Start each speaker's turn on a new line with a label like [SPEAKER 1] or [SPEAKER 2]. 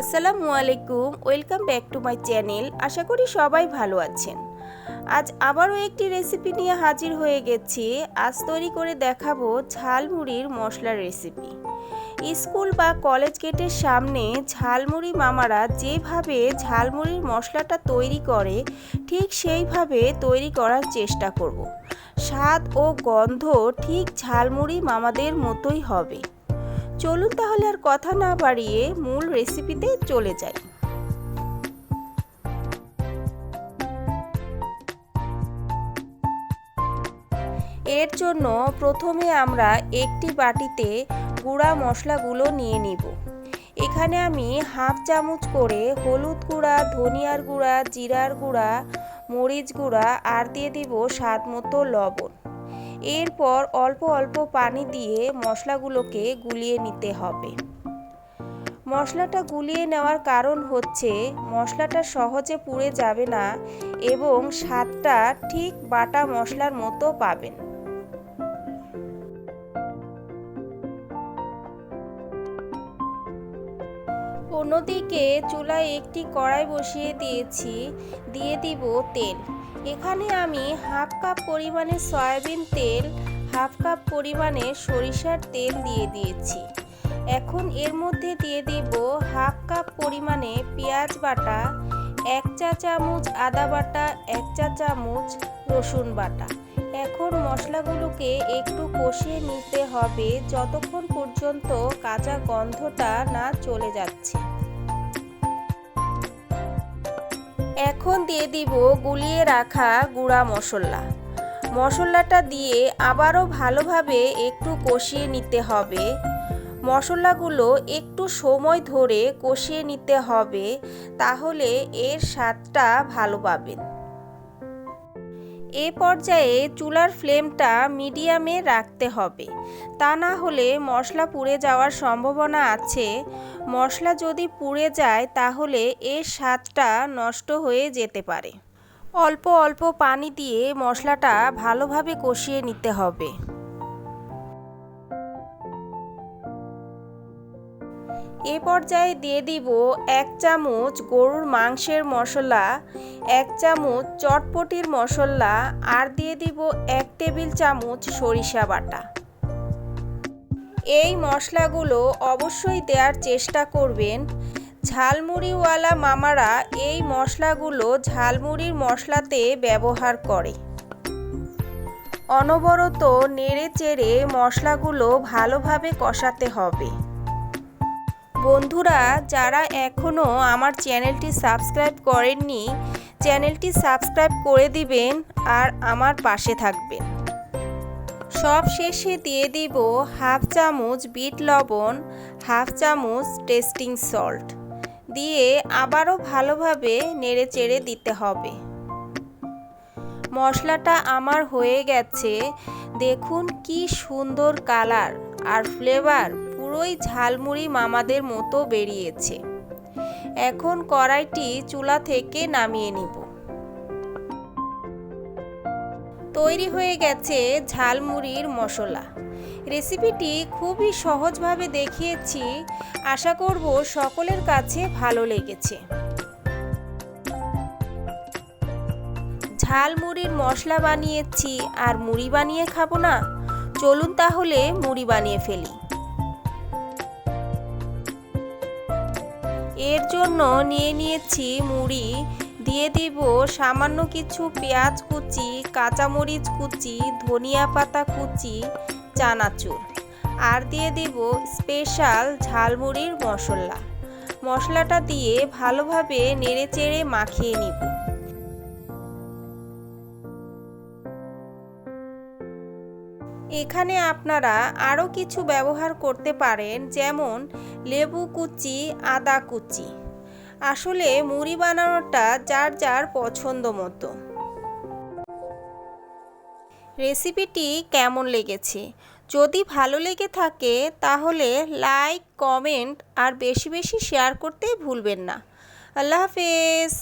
[SPEAKER 1] আসসালামু আলাইকুম, welcome back to my channel. আশা করি সবাই ভালো আছেন। আজ আবারও একটি রেসিপি নিয়ে হাজির হয়ে গেছি। আজ তৈরি করে দেখাবো ঝালমুড়ির মশলার রেসিপি। স্কুল বা কলেজ গেটের সামনে ঝালমুড়ি মামারা যেভাবে ঝালমুড়ির মশলাটা তৈরি করে ঠিক সেইভাবে তৈরি করার চেষ্টা করব। স্বাদ ও গন্ধ ঠিক ঝালমুড়ি মামাদের মতোই হবে। চলুন তাহলে আর কথা না বাড়িয়ে মূল রেসিপিতে চলে যাই। এর জন্য প্রথমে আমরা একটি বাটিতে গুঁড়া মশলাগুলো নিয়ে নিব। এখানে আমি হাফ চামচ করে হলুদ গুঁড়া, ধনিয়ার গুঁড়া, জিরার গুঁড়া, মরিচ গুঁড়া আর দিয়ে দিব স্বাদ মতো লবণ। এরপর অল্প অল্প পানি দিয়ে মশলাগুলোকে গুলিয়ে নিতে হবে। মশলাটা গুলিয়ে নেওয়ার কারণ হচ্ছে মশলাটা সহজে পুড়ে যাবে না এবং স্বাদটা ঠিক বাটা মশলার মতো পাবেন। অন্যদিকে চুলায় একটি কড়াই বসিয়ে দিয়েছি, দিয়ে দিব তেল। এখানে আমি হাফ কাপ পরিমাণে সয়াবিন তেল, হাফ কাপ পরিমাণে সরিষার তেল দিয়ে দিয়েছি। এখন এর মধ্যে দিয়ে দিব হাফ কাপ পরিমাণে পেঁয়াজ বাটা, 1 চা চামচ আদা বাটা, 1 চা চামচ রসুন বাটা। এখন মশলাগুলোকে একটু কষিয়ে নিতে হবে যতক্ষণ পর্যন্ত কাঁচা গন্ধটা না চলে যাচ্ছে। এখন দিয়ে দিব গুলিয়ে রাখা গুঁড়া মশলাটা দিয়ে আবারও ভালোভাবে একটু কষিয়ে নিতে হবে। মশলাগুলো একটু সময় ধরে কষিয়ে নিতে হবে, তাহলে এর স্বাদটা ভালো পাবেন। এ পর্যায়ে চুলার ফ্লেমটা মিডিয়ামে রাখতে হবে, তা না হলে মশলা পুড়ে যাওয়ার সম্ভাবনা আছে। মশলা যদি পুড়ে যায় তাহলে এর স্বাদটা নষ্ট হয়ে যেতে পারে। অল্প অল্প পানি দিয়ে মশলাটা ভালোভাবে কষিয়ে নিতে হবে। এ পর্যায়ে দিয়ে দিব 1 চামচ গরুর মাংসের মশলা, 1 চামচ চটপটির মশলা আর দিয়ে দিব 1 টেবিল চামচ সরিষা বাটা। এই মশলাগুলো অবশ্যই দেওয়ার চেষ্টা করবেন। ঝালমুড়িওয়ালা মামারা এই মশলাগুলো ঝালমুড়ির মশলাতে ব্যবহার করে। অনবরত নেড়ে চেড়ে মশলাগুলো ভালোভাবে কষাতে হবে। বন্ধুরা, যারা এখনও আমার চ্যানেলটি সাবস্ক্রাইব করেননি, চ্যানেলটি সাবস্ক্রাইব করে দিবেন আর আমার পাশে থাকবেন। সব শেষে দিয়ে দিব হাফ চামচ বিট লবণ, হাফ চামচ টেস্টিং সল্ট দিয়ে আবারও ভালোভাবে নেড়ে চেড়ে দিতে হবে। মশলাটা আমার হয়ে গেছে। দেখুন কি সুন্দর কালার আর ফ্লেভার, পুরোই ঝালমুড়ি মামাদের মতো বেরিয়েছে। এখন কড়াইটি চুলা থেকে নামিয়ে নিব। তৈরি হয়ে গেছে ঝালমুড়ির মশলা। রেসিপিটি খুবই সহজভাবে দেখিয়েছি, আশা করব সকলের কাছে ভালো লেগেছে। ঝালমুড়ির মশলা বানিয়েছি আর মুড়ি বানিয়ে খাবো না? চলুন তাহলে মুড়ি বানিয়ে ফেলি। এর জন্য নিয়ে নিয়েছি মুড়ি, দিয়ে দিব সামান্য কিছু পেঁয়াজ কুচি, কাঁচামরিচ কুচি, ধনিয়া পাতা কুচি, চানাচুর আর দিয়ে দিব স্পেশাল ঝালমুড়ির মশলাটা দিয়ে ভালোভাবে নেড়েচেড়ে মাখিয়ে নিব। এখানে আপনারা আরও কিছু ব্যবহার করতে পারেন, যেমন লেবু কুচি, আদা কুচি। আসলে মুড়ি বানানোটা যার যার পছন্দ মতো। রেসিপিটি কেমন লেগেছে? যদি ভালো লেগে থাকে তাহলে লাইক, কমেন্ট আর বেশি বেশি শেয়ার করতে ভুলবেন না। আল্লাহ হাফেজ।